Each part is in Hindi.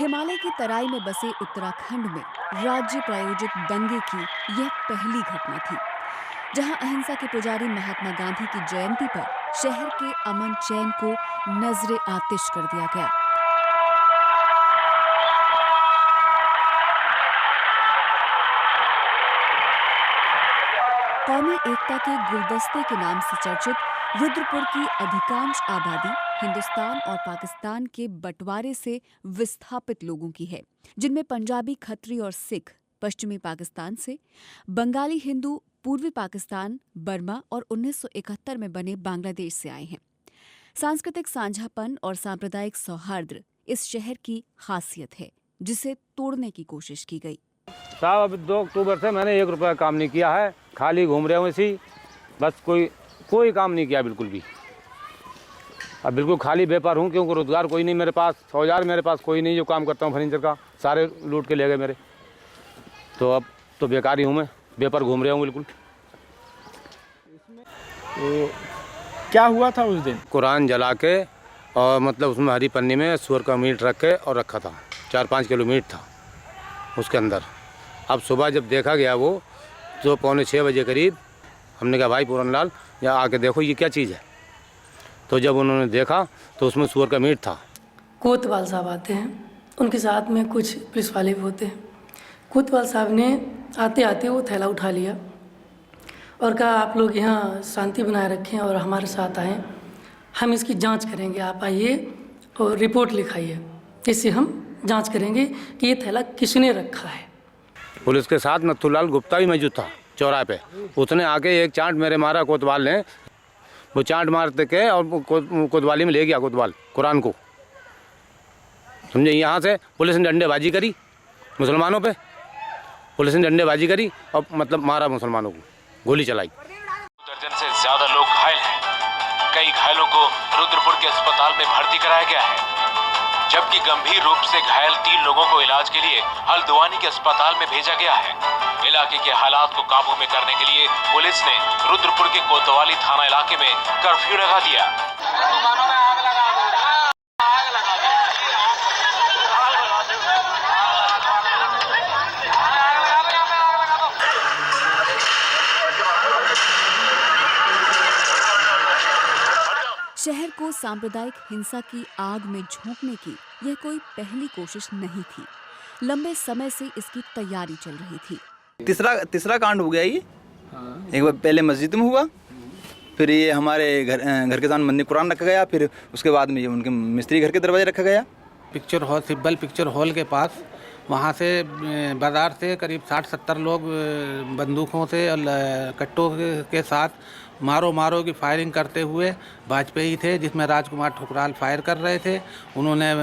हिमालय की तराई में बसे उत्तराखंड में राज्य प्रायोजित दंगे की यह पहली घटना थी, जहां अहिंसा के पुजारी महात्मा गांधी की जयंती पर शहर के अमन चैन को नजरे आतिश कर दिया गया। कौमी एकता के गुलदस्ते के नाम से चर्चित रुद्रपुर की अधिकांश आबादी हिंदुस्तान और पाकिस्तान के बंटवारे से विस्थापित लोगों की है, जिनमें पंजाबी, खत्री और सिख पश्चिमी पाकिस्तान से, बंगाली हिंदू पूर्वी पाकिस्तान, बर्मा और 1971 में बने बांग्लादेश से आए हैं। सांस्कृतिक साझापन और सांप्रदायिक सौहार्द इस शहर की खासियत है, जिसे तोड़ने की कोशिश की गई। साहब, अभी 2 अक्टूबर से मैंने 1 रुपया काम नहीं किया है, खाली घूम रहे हूँ इसी, बस कोई काम नहीं किया बिल्कुल भी। अब बिल्कुल खाली बेकार हूँ, क्योंकि रोजगार कोई नहीं मेरे पास, औजार मेरे पास कोई नहीं जो काम करता हूँ फर्नीचर का, सारे लूट के ले गए मेरे। तो अब तो बेकार ही हूँ, मैं बेपर घूम रहा हूँ बिल्कुल। तो क्या हुआ था उस दिन? कुरान जला के और मतलब उसमें हरी पन्नी में सुअर का मीट रख के और रखा था, 4-5 किलो मीट था उसके अंदर। अब सुबह जब देखा गया वो तो 5:45 बजे करीब, हमने कहा भाई पूरन लाल या आके देखो ये क्या चीज़ है। तो जब उन्होंने देखा तो उसमें सुअर का मीट था। कोतवाल साहब आते हैं, उनके साथ में कुछ पुलिस वाले भी होते हैं। कोतवाल साहब ने आते आते वो थैला उठा लिया और कहा आप लोग यहाँ शांति बनाए रखें और हमारे साथ आएँ, हम इसकी जांच करेंगे, आप आइए और रिपोर्ट लिखाइए, इससे हम जांच करेंगे कि ये थैला किसने रखा है। पुलिस के साथ नथुलाल गुप्ता भी मौजूद था चौराहे पे। उसने आके एक चांट मेरे मारा कोतवाल ने, वो चांट मारते के और कोतवाली में ले गया कोतवाल कुरान को, समझे। यहाँ से पुलिस ने डंडेबाजी करी मुसलमानों पे, पुलिस ने डंडेबाजी करी और मतलब मारा मुसलमानों को, गोली चलाई। दर्जन से ज्यादा लोग घायल हैं। कई घायलों को रुद्रपुर के अस्पताल में भर्ती कराया गया है, जबकि गंभीर रूप से घायल 3 लोगों को इलाज के लिए हल्द्वानी के अस्पताल में भेजा गया है। इलाके के हालात को काबू में करने के लिए पुलिस ने रुद्रपुर के कोतवाली थाना इलाके में कर्फ्यू लगा दिया। शहर को सांप्रदायिक हिंसा की आग में झोंकने की यह कोई पहली कोशिश नहीं थी। लंबे समय से इसकी तैयारी चल रही थी। तीसरा कांड हो गया ये। एक बार पहले मस्जिद में हुआ, फिर ये हमारे घर के सामने मंदिर कुरान रखा गया, फिर उसके बाद में ये उनके मिस्त्री घर के दरवाजे रखा गया। Picture hall, Sibal picture hall के पास, वहाँ से बाज़ार से करीब 60-70 लोग बंदूकों से और कट्टों के साथ मारो की फायरिंग करते हुए वाजपेयी थे, जिसमें राजकुमार ठुकराल फायर कर रहे थे। उन्होंने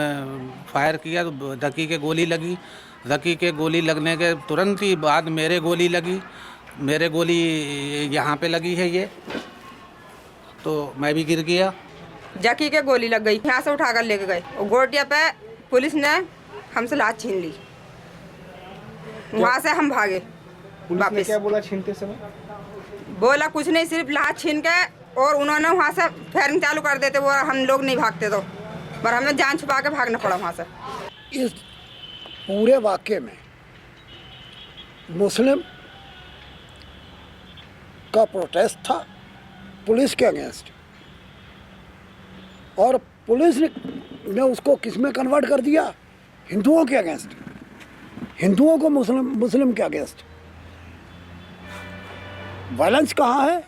फायर किया तो जकी के गोली लगी। जकी के गोली लगने के तुरंत ही बाद मेरे गोली लगी। मेरे गोली यहाँ पे लगी है ये, तो मैं भी गिर गया। जकी के गोली लग गई, यहाँ से उठाकर लेके गए और गोटिया पे पुलिस ने हमसे लाश छीन ली। वहाँ से हम भागे वापस। क्या बोला छीनते समय? बोला कुछ नहीं, सिर्फ लाश छीन के और उन्होंने वहाँ से फायरिंग चालू कर देते, वो हम लोग नहीं भागते तो, पर हमें जान छुपा के भागना पड़ा वहाँ से। इस पूरे वाक़े में मुस्लिम का प्रोटेस्ट था पुलिस के अगेंस्ट, और पुलिस ने उसको किस में कन्वर्ट कर दिया? हिंदुओं के अगेंस्ट, हिंदुओं को मुस्लिम के अगेंस्ट। वायलेंस कहाँ है?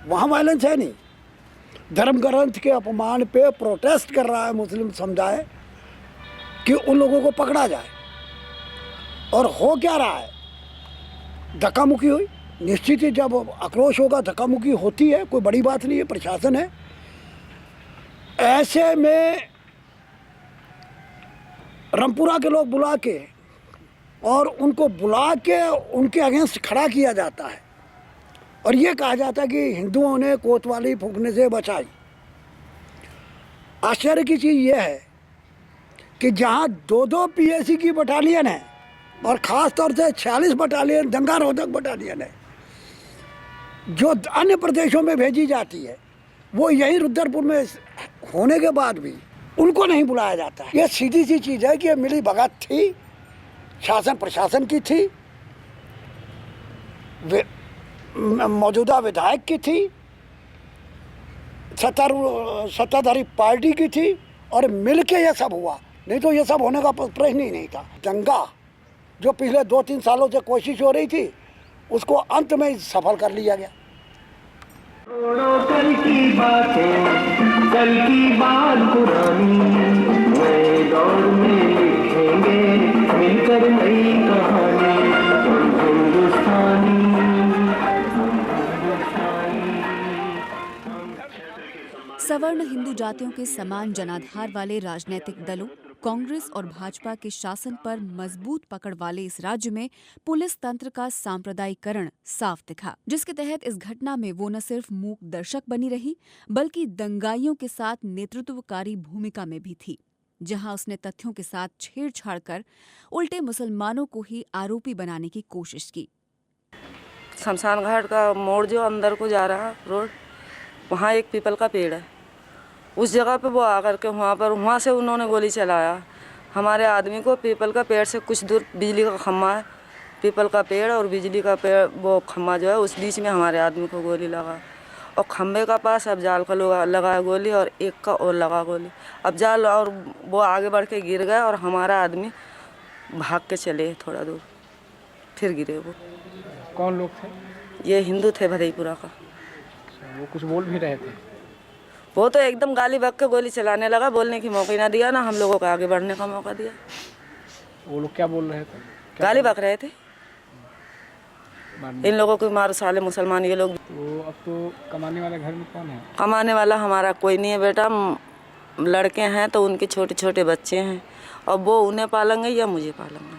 वहाँ वायलेंस है नहीं। धर्म ग्रंथ के अपमान पे प्रोटेस्ट कर रहा है मुस्लिम समुदाय कि उन लोगों को पकड़ा जाए, और हो क्या रहा है? धक्का मुक्की हुई। निश्चित ही जब आक्रोश होगा धक्का मुक्की होती है, कोई बड़ी बात नहीं है, प्रशासन है। ऐसे में रामपुरा के लोग बुला के और उनको बुला के उनके अगेंस्ट खड़ा किया जाता है, और ये कहा जाता है कि हिंदुओं ने कोतवाली फूंकने से बचाई। आश्चर्य की चीज़ ये है कि जहाँ 2-2 पीएसी की बटालियन है, और ख़ास तौर से 46 बटालियन दंगा रोधक बटालियन है जो अन्य प्रदेशों में भेजी जाती है, वो यहीं रुद्रपुर में होने के बाद भी उनको नहीं बुलाया जाता है। ये सीधी सी चीज़ है कि ये मिली भगत थी, शासन प्रशासन की थी, मौजूदा विधायक की थी, सत्ताधारी पार्टी की थी, और मिल के ये सब हुआ। नहीं तो ये सब होने का प्रश्न ही नहीं था। दंगा जो पिछले 2-3 सालों से कोशिश हो रही थी, उसको अंत में सफल कर लिया गया। कल की बातें, कल की बात पुरानी, नए दौर में लिखेंगे मिलकर नई कहानी। सवर्ण हिंदू जातियों के समान जनाधार वाले राजनीतिक दलों, कांग्रेस और भाजपा के शासन पर मजबूत पकड़ वाले इस राज्य में पुलिस तंत्र का सांप्रदायिकरण साफ दिखा, जिसके तहत इस घटना में वो न सिर्फ मूक दर्शक बनी रही, बल्कि दंगाइयों के साथ नेतृत्वकारी भूमिका में भी थी, जहां उसने तथ्यों के साथ छेड़छाड़ कर उल्टे मुसलमानों को ही आरोपी बनाने की कोशिश की। शमशान घाट का मोड़ जो अंदर को जा रहा रोड, वहाँ एक पीपल का पेड़ है। उस जगह पे वो आकर के वहाँ से उन्होंने गोली चलाया हमारे आदमी को। पीपल का पेड़ से कुछ दूर बिजली का खम्मा है, पीपल का पेड़ और बिजली का पेड़, वो खम्मा जो है उस बीच में हमारे आदमी को गोली लगा। और खम्भे का पास अफजाल का लगा गोली और एक का और लगा गोली। अफजाल और वो आगे बढ़ के गिर गए और हमारा आदमी भाग के चले थोड़ा दूर, फिर गिरे। वो कौन लोग थे? ये हिंदू थे भदईपुरा का। वो कुछ बोल भी रहे थे? वो तो एकदम गाली बक के गोली चलाने लगा, बोलने की मौका ही ना दिया, ना हम लोगों को आगे बढ़ने का मौका दिया। वो लोग क्या बोल रहे थे? गाली बक रहे थे, इन लोगों को मारो साले मुसलमान ये लोग। तो अब तो कमाने वाला घर में कौन है? कमाने वाला हमारा कोई नहीं है बेटा, लड़के हैं तो उनके छोटे छोटे बच्चे हैं, और वो उन्हें पालेंगे या मुझे पालेंगे।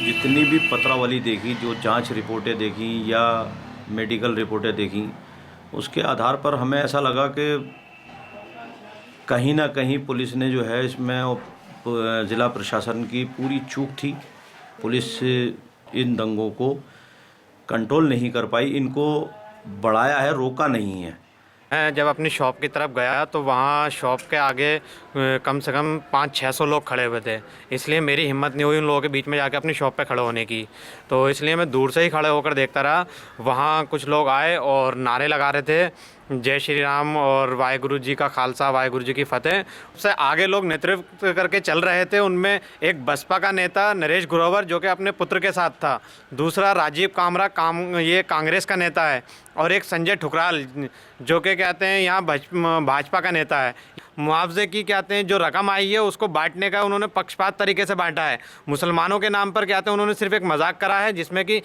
जितनी भी पत्रावली देखी, जो जांच रिपोर्टें देखी या मेडिकल रिपोर्टें देखी, उसके आधार पर हमें ऐसा लगा कि कहीं ना कहीं पुलिस ने जो है इसमें ज़िला प्रशासन की पूरी चूक थी। पुलिस इन दंगों को कंट्रोल नहीं कर पाई, इनको बढ़ाया है, रोका नहीं है। मैं जब अपनी शॉप की तरफ गया तो वहाँ शॉप के आगे कम से कम 500-600 लोग खड़े हुए थे, इसलिए मेरी हिम्मत नहीं हुई उन लोगों के बीच में जाके अपनी शॉप पे खड़े होने की। तो इसलिए मैं दूर से ही खड़े होकर देखता रहा। वहाँ कुछ लोग आए और नारे लगा रहे थे, जय श्री राम और वाहेगुरु जी का खालसा, वाहेगुरु जी की फतेह। उससे आगे लोग नेतृत्व करके चल रहे थे। उनमें एक बसपा का नेता नरेश ग्रोवर जो कि अपने पुत्र के साथ था, दूसरा राजीव कामरा ये कांग्रेस का नेता है, और एक संजय ठुकराल जो कि कहते हैं यहाँ भाजपा का नेता है। मुआवजे की कहते हैं जो रकम आई है उसको बांटने का उन्होंने पक्षपात तरीके से बांटा है। मुसलमानों के नाम पर कहते हैं उन्होंने सिर्फ एक मजाक करा है, जिसमें कि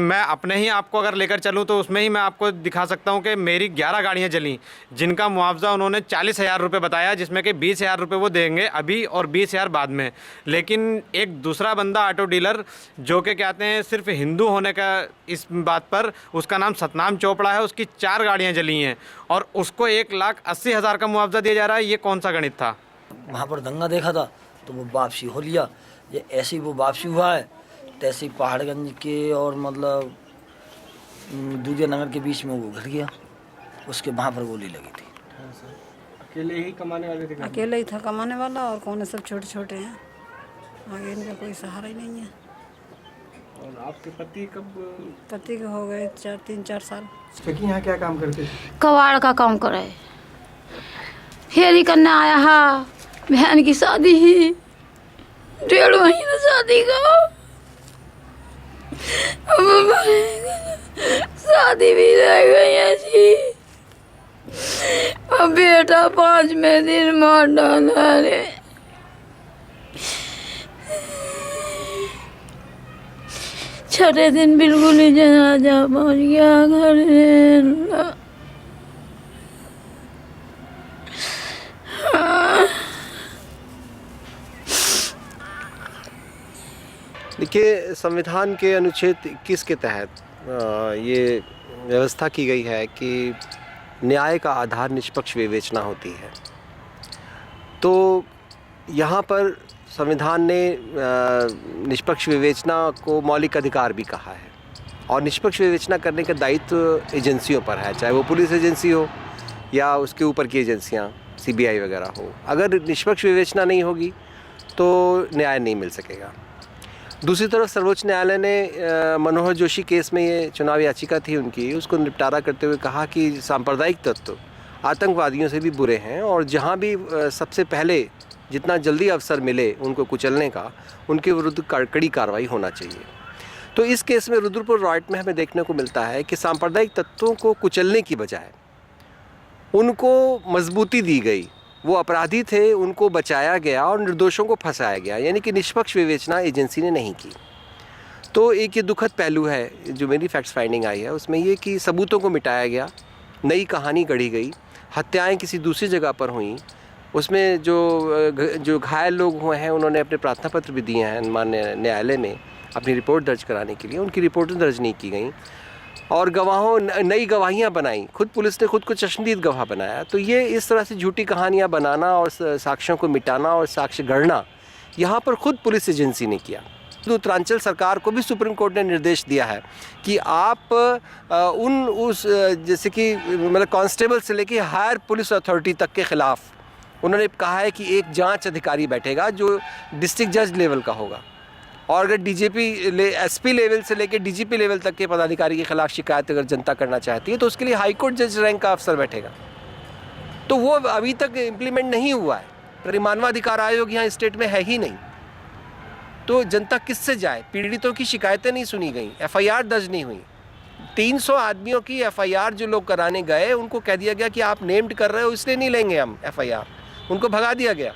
मैं अपने ही आपको अगर लेकर चलूँ तो उसमें ही मैं आपको दिखा सकता हूँ कि मेरी 11 गाड़ियाँ जली, जिनका मुआवजा उन्होंने 40,000 रुपये बताया, जिसमें कि 20,000 रुपये वो देंगे अभी और 20,000 बाद में। लेकिन एक दूसरा बंदा ऑटो डीलर जो कि कहते हैं सिर्फ हिंदू होने का इस बात पर, उसका नाम सतनाम चोपड़ा है, उसकी 4 गाड़ियाँ जली हैं और उसको 1,80,000 का मुआवजा दिया जा रहा है। ये कौन सा गणित था? वहाँ पर दंगा देखा था तो वो वापसी हो लिया। ये ऐसे ही वो वापसी हुआ है, तैसे ही पहाड़गंज के और मतलब दूधिया नगर के बीच में वो घट गया, उसके वहाँ पर गोली लगी थी। अकेले ही कमाने वाले थे? अकेले ही था कमाने वाला, और कौन है, सब छोटे छोटे हैं, आगे इनका कोई सहारा ही नहीं है। और आपके पति कब? पति के हो गए 3-4 साल। यहाँ क्या काम करते थे? कबाड़ का काम करे, फेरी करने आया है। बहन की शादी ही 1.5 महीना शादी का, शादी भी रह गई ऐसी। अब बेटा 5वें दिन मार डाला रे। छठे दिन बिल्कुल ही जनाजा पहुंच गया घर। देखिए, संविधान के अनुच्छेद 21 के तहत ये व्यवस्था की गई है कि न्याय का आधार निष्पक्ष विवेचना होती है। तो यहाँ पर संविधान ने निष्पक्ष विवेचना को मौलिक अधिकार भी कहा है, और निष्पक्ष विवेचना करने का दायित्व एजेंसियों पर है, चाहे वो पुलिस एजेंसी हो या उसके ऊपर की एजेंसियाँ, CBI वगैरह हो, अगर निष्पक्ष विवेचना नहीं होगी तो न्याय नहीं मिल सकेगा। दूसरी तरफ सर्वोच्च न्यायालय ने मनोहर जोशी केस में, ये चुनाव याचिका थी उनकी, उसको निपटारा करते हुए कहा कि सांप्रदायिक तत्व आतंकवादियों से भी बुरे हैं और जहां भी सबसे पहले जितना जल्दी अवसर मिले उनको कुचलने का, उनके विरुद्ध कड़ी कार्रवाई होना चाहिए। तो इस केस में रुद्रपुर रॉयट में हमें देखने को मिलता है कि सांप्रदायिक तत्वों को कुचलने की बजाय उनको मजबूती दी गई। वो अपराधी थे, उनको बचाया गया और निर्दोषों को फंसाया गया, यानी कि निष्पक्ष विवेचना एजेंसी ने नहीं की। तो एक ये दुखद पहलू है जो मेरी फैक्ट्स फाइंडिंग आई है उसमें, ये कि सबूतों को मिटाया गया, नई कहानी गढ़ी गई, हत्याएं किसी दूसरी जगह पर हुई। उसमें जो घायल लोग हुए हैं उन्होंने अपने प्रार्थना पत्र भी दिए हैं माननीय न्यायालय में अपनी रिपोर्ट दर्ज कराने के लिए, उनकी रिपोर्टें दर्ज नहीं की गई और गवाहों नई गवाहियां बनाई। खुद पुलिस ने खुद को चश्मदीद गवाह बनाया। तो ये इस तरह से झूठी कहानियां बनाना और साक्ष्यों को मिटाना और साक्ष्य गढ़ना यहाँ पर खुद पुलिस एजेंसी ने किया। उत्तरांचल सरकार को भी सुप्रीम कोर्ट ने निर्देश दिया है कि आप जैसे कि मतलब कांस्टेबल से लेके हायर पुलिस अथॉरिटी तक के खिलाफ उन्होंने कहा है कि एक जांच अधिकारी बैठेगा जो डिस्ट्रिक्ट जज लेवल का होगा और अगर SP लेवल से लेकर DGP लेवल तक के पदाधिकारी के खिलाफ शिकायत अगर जनता करना चाहती है तो उसके लिए हाई कोर्ट जज रैंक का अफसर बैठेगा। तो वो अभी तक इम्प्लीमेंट नहीं हुआ है। मानवाधिकार आयोग यहाँ स्टेट में है ही नहीं, तो जनता किससे जाए? पीड़ितों की शिकायतें नहीं सुनी गई, FIR दर्ज नहीं हुई। 300 आदमियों की FIR जो लोग कराने गए उनको कह दिया गया कि आप नेम्ड कर रहे हो इसलिए नहीं लेंगे हम FIR, उनको भगा दिया गया।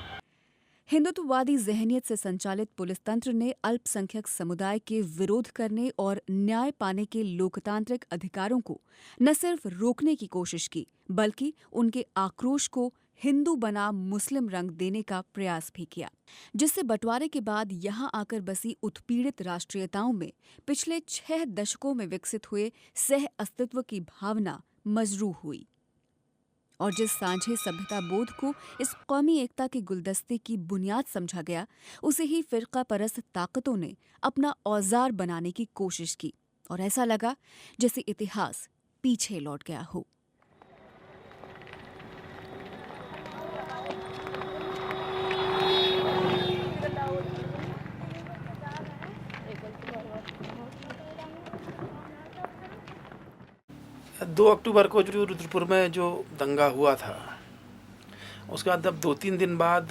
हिंदुत्ववादी जहनियत से संचालित पुलिस तंत्र ने अल्पसंख्यक समुदाय के विरोध करने और न्याय पाने के लोकतांत्रिक अधिकारों को न सिर्फ रोकने की कोशिश की बल्कि उनके आक्रोश को हिंदू बनाम मुस्लिम रंग देने का प्रयास भी किया, जिससे बंटवारे के बाद यहां आकर बसी उत्पीड़ित राष्ट्रीयताओं में पिछले 6 दशकों में विकसित हुए सह अस्तित्व की भावना मजरूह हुई और जिस सांझे सभ्यता बोध को इस कौमी एकता के गुलदस्ते की बुनियाद समझा गया, उसे ही फिरका परस्त ताकतों ने अपना औजार बनाने की कोशिश की और ऐसा लगा जैसे इतिहास पीछे लौट गया हो। दो अक्टूबर को जो रुद्रपुर में जो दंगा हुआ था उसके बाद अब 2-3 दिन बाद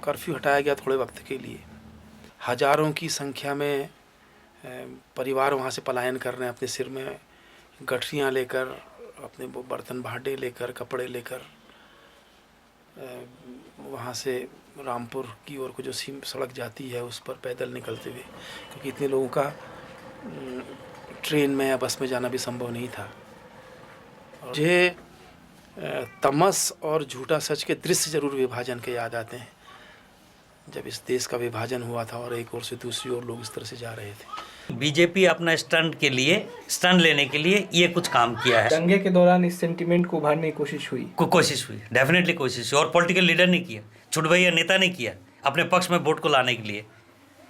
कर्फ्यू हटाया गया थोड़े वक्त के लिए। हजारों की संख्या में परिवार वहाँ से पलायन कर रहे हैं, अपने सिर में गठरियाँ लेकर, अपने बर्तन भांडे लेकर, कपड़े लेकर वहाँ से रामपुर की ओर को जो सड़क जाती है उस पर पैदल निकलते हुए, क्योंकि इतने लोगों का ट्रेन में या बस में जाना भी संभव नहीं था। मुझे तमस और झूठा सच के दृश्य जरूर विभाजन के याद आते हैं, जब इस देश का विभाजन हुआ था और एक ओर से दूसरी ओर लोग इस तरह से जा रहे थे। बीजेपी अपना स्टैंड लेने के लिए ये कुछ काम किया है। दंगे के दौरान इस सेंटिमेंट को उभारने की कोशिश हुई, डेफिनेटली कोशिश हुई और पॉलिटिकल लीडर ने किया, छुटभैया नेता ने किया अपने पक्ष में वोट को लाने के लिए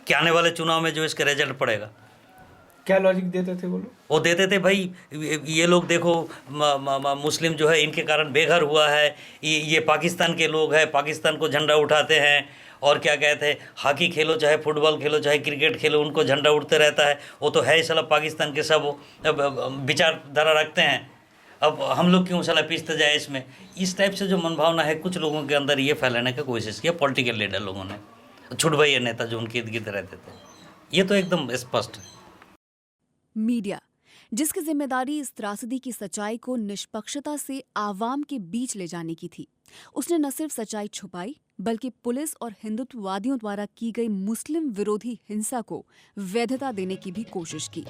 कि आने वाले चुनाव में जो इसका रिजल्ट पड़ेगा। क्या लॉजिक देते थे वो देते थे भाई ये लोग देखो मुस्लिम जो है इनके कारण बेघर हुआ है, ये पाकिस्तान के लोग हैं, पाकिस्तान को झंडा उठाते हैं और क्या कहते हैं हॉकी खेलो चाहे फुटबॉल खेलो चाहे क्रिकेट खेलो उनको झंडा उठते रहता है, वो तो है ही साला पाकिस्तान के सब विचारधारा रखते हैं, अब हम लोग क्यों साला पीसते जाए इसमें। इस टाइप से जो मनभावना है कुछ लोगों के अंदर ये फैलाने की कोशिश किया पॉलिटिकल लीडर लोगों ने, छुटभैया नेता जो उनके इर्द गिर्द रहते थे। ये तो एकदम स्पष्ट है। मीडिया, जिसकी जिम्मेदारी इस त्रासदी की सच्चाई को निष्पक्षता से आवाम के बीच ले जाने की थी, उसने न सिर्फ सच्चाई छुपाई बल्कि पुलिस और हिंदुत्ववादियों द्वारा की गई मुस्लिम विरोधी हिंसा को वैधता देने की भी कोशिश की।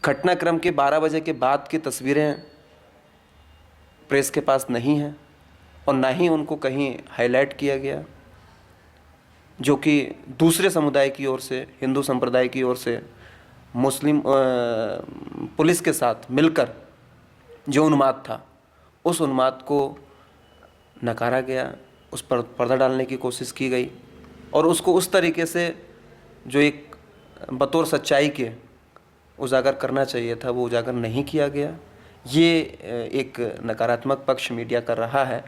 घटनाक्रम के 12 बजे के बाद की तस्वीरें प्रेस के पास नहीं हैं और ना ही उनको कहीं हाईलाइट किया गया, जो कि दूसरे समुदाय की ओर से, हिंदू संप्रदाय की ओर से मुस्लिम पुलिस के साथ मिलकर जो उन्माद था उस उन्माद को नकारा गया, उस पर पर्दा डालने की कोशिश की गई और उसको उस तरीके से जो एक बतौर सच्चाई के उजागर करना चाहिए था वो उजागर नहीं किया गया। ये एक नकारात्मक पक्ष मीडिया कर रहा है।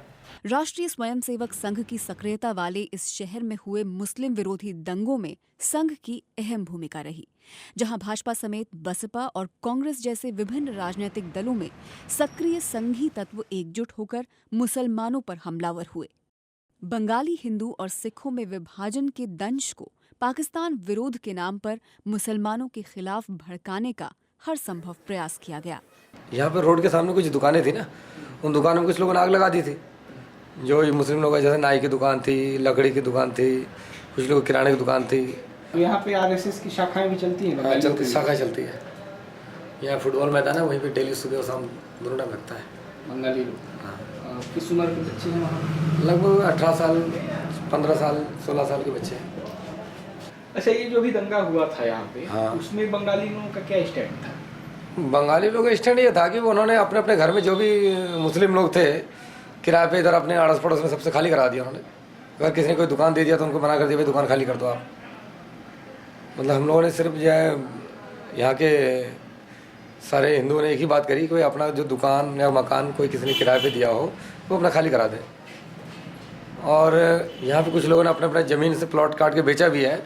राष्ट्रीय स्वयंसेवक संघ की सक्रियता वाले इस शहर में हुए मुस्लिम विरोधी दंगों में संघ की अहम भूमिका रही, जहां भाजपा समेत बसपा और कांग्रेस जैसे विभिन्न राजनीतिक दलों में सक्रिय संघी तत्व एकजुट होकर मुसलमानों पर हमलावर हुए। बंगाली हिंदू और सिखों में विभाजन के दंश को पाकिस्तान विरोध के नाम पर मुसलमानों के खिलाफ भड़काने का हर संभव प्रयास किया गया। यहाँ पर रोड के सामने कुछ दुकानें थी ना, उन दुकानों में कुछ लोगों ने आग लगा दी थी। जो मुस्लिम लोग, जैसे नाई की दुकान थी, लकड़ी की दुकान थी, कुछ लोग किराने की दुकान थी। यहाँ पे आरएसएस की शाखाएं भी चलती हैं? हाँ, शाखा चलती है। यहाँ फुटबॉल मैदान है, वहीं पे डेली सुबह और शाम दोनों टाइम लगता है। बंगाली लोग। हाँ। किस उम्र के बच्चे हैं वहाँ? लगभग 18 साल, 15 साल, 16 साल के बच्चे हैं। अच्छा, ये जो भी दंगा हुआ था यहाँ पे, हाँ, उसमें बंगाली लोगों का क्या स्टैंड था? बंगाली लोगों का स्टैंड ये था कि उन्होंने अपने अपने घर में जो भी मुस्लिम लोग थे किराए पे इधर अपने अड़ोस पड़ोस में सबसे खाली करा दिया उन्होंने। अगर किसी ने कोई दुकान दे दिया तो उनको मना कर दिया, भाई दुकान खाली कर दो आप। मतलब हम लोगों ने सिर्फ जो है यहाँ के सारे हिंदुओं ने एक ही बात करी कि भाई अपना जो दुकान या मकान कोई किसी ने किराए पे दिया हो वो अपना खाली करा दे। और यहाँ पे कुछ लोगों ने अपने अपने ज़मीन से प्लॉट काट के बेचा भी है।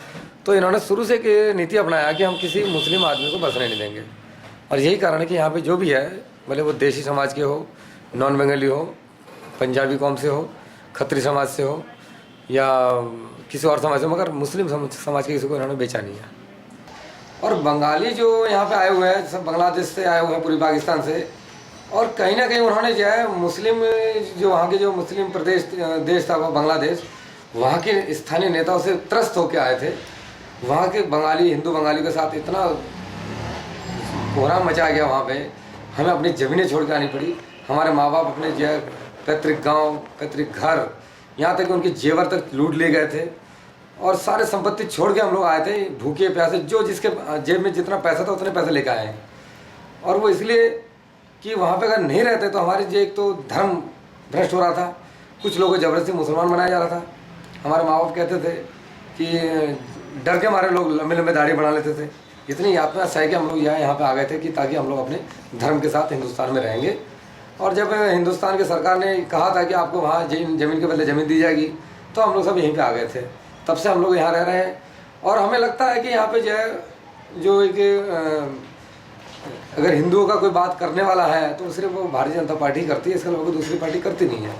तो इन्होंने शुरू से एक नीति अपनाया कि हम किसी मुस्लिम आदमी को बसने नहीं देंगे। और यही कारण है कि यहाँ पे जो भी है, भले वो देशी समाज के हो, नॉन बंगाली हो, पंजाबी कौम से हो, खत्री समाज से हो या किसी और समाज से, मगर मुस्लिम समाज के किसी को इन्होंने बेचा नहीं है। और बंगाली जो यहाँ पे आए हुए हैं, सब बांग्लादेश से आए हुए हैं, पूरी पाकिस्तान से। और कहीं ना कहीं उन्होंने जो है मुस्लिम, जो वहाँ के जो मुस्लिम देश था वो बांग्लादेश, वहाँ के स्थानीय नेताओं से त्रस्त होकर आए थे। वहाँ के बंगाली, हिंदू बंगाली के साथ इतना कोहराम मचा गया वहाँ पे, हमें अपनी ज़मीनें छोड़ के आनी पड़ी। हमारे माँ बाप अपने जो है पैतृक गांव, पैतृक घर, यहाँ तक कि उनके जेवर तक लूट ले गए थे। और सारे संपत्ति छोड़ के हम लोग आए थे, भूखे प्यासे, जो जिसके जेब में जितना पैसा था उतने पैसे लेकर आए हैं। और वो इसलिए कि वहाँ पे अगर नहीं रहते तो हमारे जो एक तो धर्म भ्रष्ट हो रहा था, कुछ लोगों को ज़बरदस्ती मुसलमान बनाया जा रहा था। हमारे माँ बाप कहते थे कि डर के मारे लोग लंबे लंबे दाढ़ी बना लेते थे। इतनी यातना सह के हम लोग यहाँ पे आ गए थे कि ताकि हम लोग अपने धर्म के साथ हिंदुस्तान में रहेंगे। और जब हिंदुस्तान की सरकार ने कहा था कि आपको वहाँ ज़मीन के बदले ज़मीन दी जाएगी, तो हम लोग सब यहीं पे आ गए थे। तब से हम लोग यहाँ रह रहे हैं। और हमें लगता है कि यहाँ पे जो है जो एक अगर हिंदुओं का कोई बात करने वाला है तो सिर्फ वो भारतीय जनता पार्टी करती है, इसके अलावा कोई दूसरी पार्टी करती नहीं है।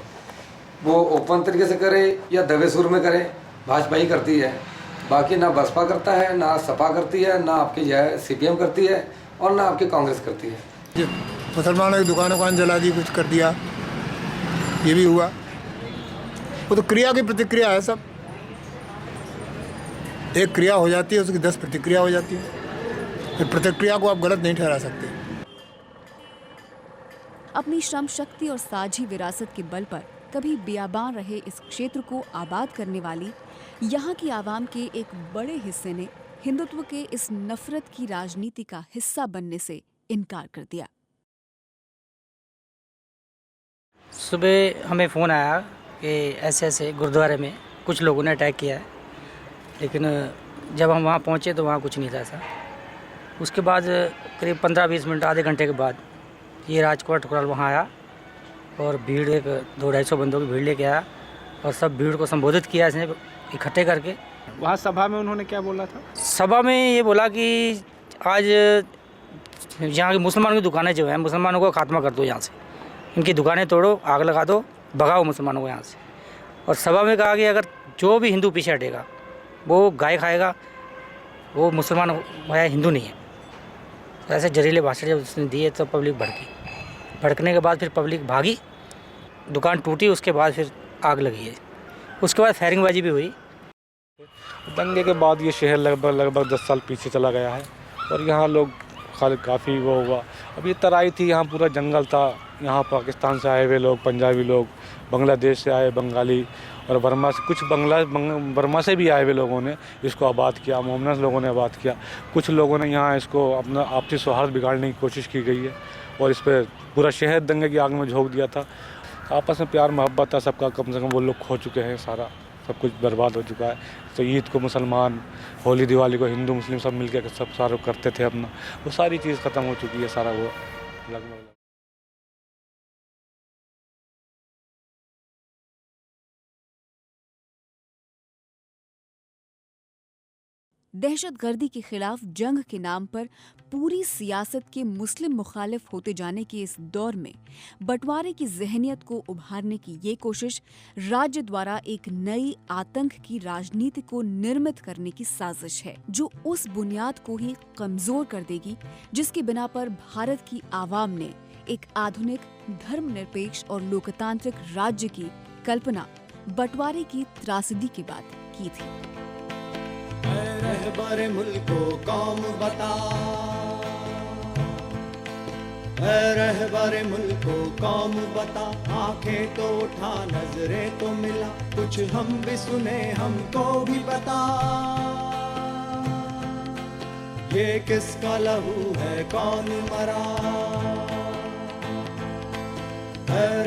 वो ओपन तरीके से करे या दबे सुर में करे, भाजपा ही करती है। बाकी ना बसपा करता है, ना सपा करती है, ना आपकी जो है CPM करती है, और ना आपकी कांग्रेस करती है। मुसलमानों की दुकान जला दी, कुछ कर दिया, ये भी हुआ। वो तो क्रिया की प्रतिक्रिया है सब। एक क्रिया हो जाती है, उसकी 10 प्रतिक्रिया हो जाती है। फिर प्रतिक्रिया को आप गलत नहीं ठहरा सकते। अपनी श्रम शक्ति और साझी विरासत के बल पर कभी बियाबान रहे इस क्षेत्र को आबाद करने वाली यहाँ की आवाम के एक बड़े हिस्से ने हिंदुत्व के इस नफरत की राजनीति का हिस्सा बनने से इनकार कर दिया। सुबह हमें फ़ोन आया कि ऐसे ऐसे गुरुद्वारे में कुछ लोगों ने अटैक किया है, लेकिन जब हम वहाँ पहुँचे तो वहाँ कुछ नहीं था ऐसा। उसके बाद करीब 15-20 मिनट, आधे घंटे के बाद ये राजकोट टुकराल वहाँ आया और भीड़, एक 200-250 बंदों की भीड़ लेके आया और सब भीड़ को संबोधित किया इसने इकट्ठे करके। वहाँ सभा में उन्होंने क्या बोला था? सभा में ये बोला कि आज यहाँ की मुसलमानों की दुकानें जो हैं, मुसलमानों को खात्मा कर दो, यहाँ से इनकी दुकानें तोड़ो, आग लगा दो, भगाओ मुसलमानों को यहाँ से। और सभा में कहा कि अगर जो भी हिंदू पीछे हटेगा वो गाय खाएगा, वो मुसलमान है, हिंदू नहीं है। ऐसे जहरीले भाषण जब उसने दिए तो पब्लिक भड़की। भड़कने के बाद फिर पब्लिक भागी, दुकान टूटी, उसके बाद फिर आग लगी है। उसके बाद फायरिंगबाजी भी हुई। दंगे के बाद ये शहर लगभग 10 साल पीछे चला गया है और यहाँ लोग काफ़ी वो हुआ। अब ये तराई थी, यहाँ पूरा जंगल था। यहाँ पाकिस्तान से आए हुए लोग, पंजाबी लोग, बांग्लादेश से आए बंगाली और बर्मा से, कुछ बर्मा से भी आए हुए लोगों ने इसको आबाद किया, मोमनस लोगों ने आबाद किया। कुछ लोगों ने यहाँ इसको अपना आपसी सौहार्द बिगाड़ने की कोशिश की गई है और इस पर पूरा शहर दंगे की आग में झोंक दिया था। आपस में प्यार मोहब्बत था सबका, कम से कम वो लोग खो चुके हैं सारा। सब कुछ बर्बाद हो चुका है। तो ईद को मुसलमान, होली दिवाली को हिंदू मुस्लिम सब मिलकर सब सारा करते थे अपना, वो सारी चीज़ ख़त्म हो चुकी है, सारा वो लगभग। दहशतगर्दी के खिलाफ जंग के नाम पर पूरी सियासत के मुस्लिम मुखालिफ होते जाने के इस दौर में बंटवारे की जहनियत को उभारने की ये कोशिश राज्य द्वारा एक नई आतंक की राजनीति को निर्मित करने की साजिश है, जो उस बुनियाद को ही कमजोर कर देगी जिसके बिना पर भारत की आवाम ने एक आधुनिक, धर्मनिरपेक्ष और लोकतांत्रिक राज्य की कल्पना बंटवारे की त्रासदी के बाद की थी। रहबर मुल्को कौम बता, रहबर मुल्को कौम बता, आंखें तो उठा नजरें तो मिला, कुछ हम भी सुने हमको भी बता, ये किसका लहू है कौन मरा,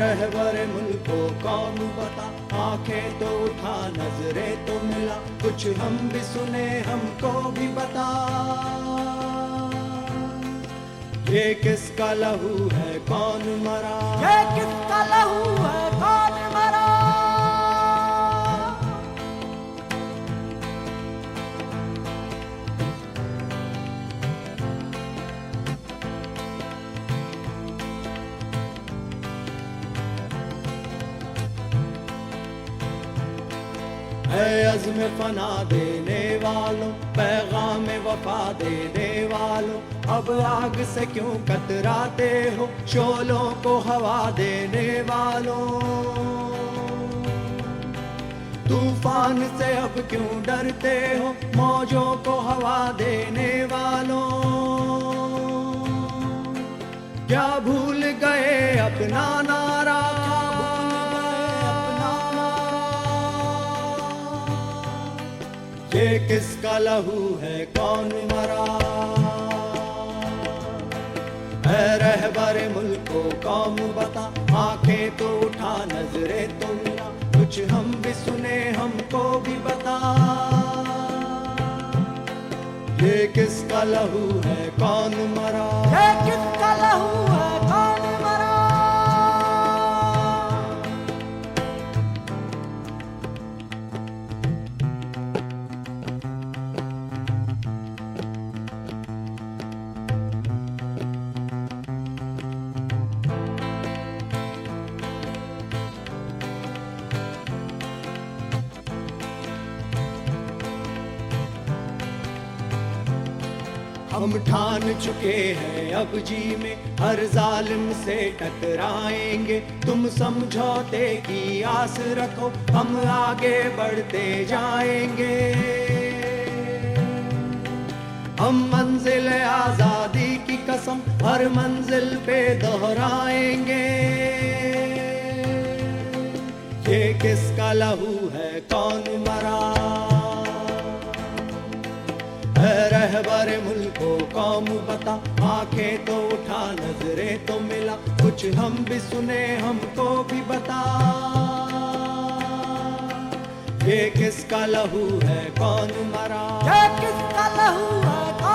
रहबर मुल्को कौन बता, आंखें तो उठा नजरें तो मिला, कुछ हम भी सुने हमको भी बता, ये किसका लहू है कौन मरा, ये किसका लहू है कौन मरा। है अज़्म फना देने वालों, पैगाम वफा देने वालों, अब आग से क्यों कतराते हो, शोलों को हवा देने वालों, तूफान से अब क्यों डरते हो, मौजों को हवा देने वालों, क्या भूल गए अपना नारा, ये किसका लहू है कौन मरा, है रहबर मुल्को कौम बता, आंखें तो उठा नजरें तो मिला, कुछ हम भी सुने हमको भी बता, ये किसका लहू है कौन मरा, ये किसका लहू है कौन मरा। हम ठान चुके हैं अब जी में हर जालिम से टकराएंगे, तुम समझौते की आस रखो, हम आगे बढ़ते जाएंगे, हम मंजिल आजादी की कसम हर मंजिल पे दोहराएंगे, ये किसका लहू है कौन मरा, रहबर मुल्को कौम बता, आंखें तो उठा नजरें तो मिला, कुछ हम भी सुने हमको भी बता, ये किसका लहू है कौन मरा, ये किसका लहू है।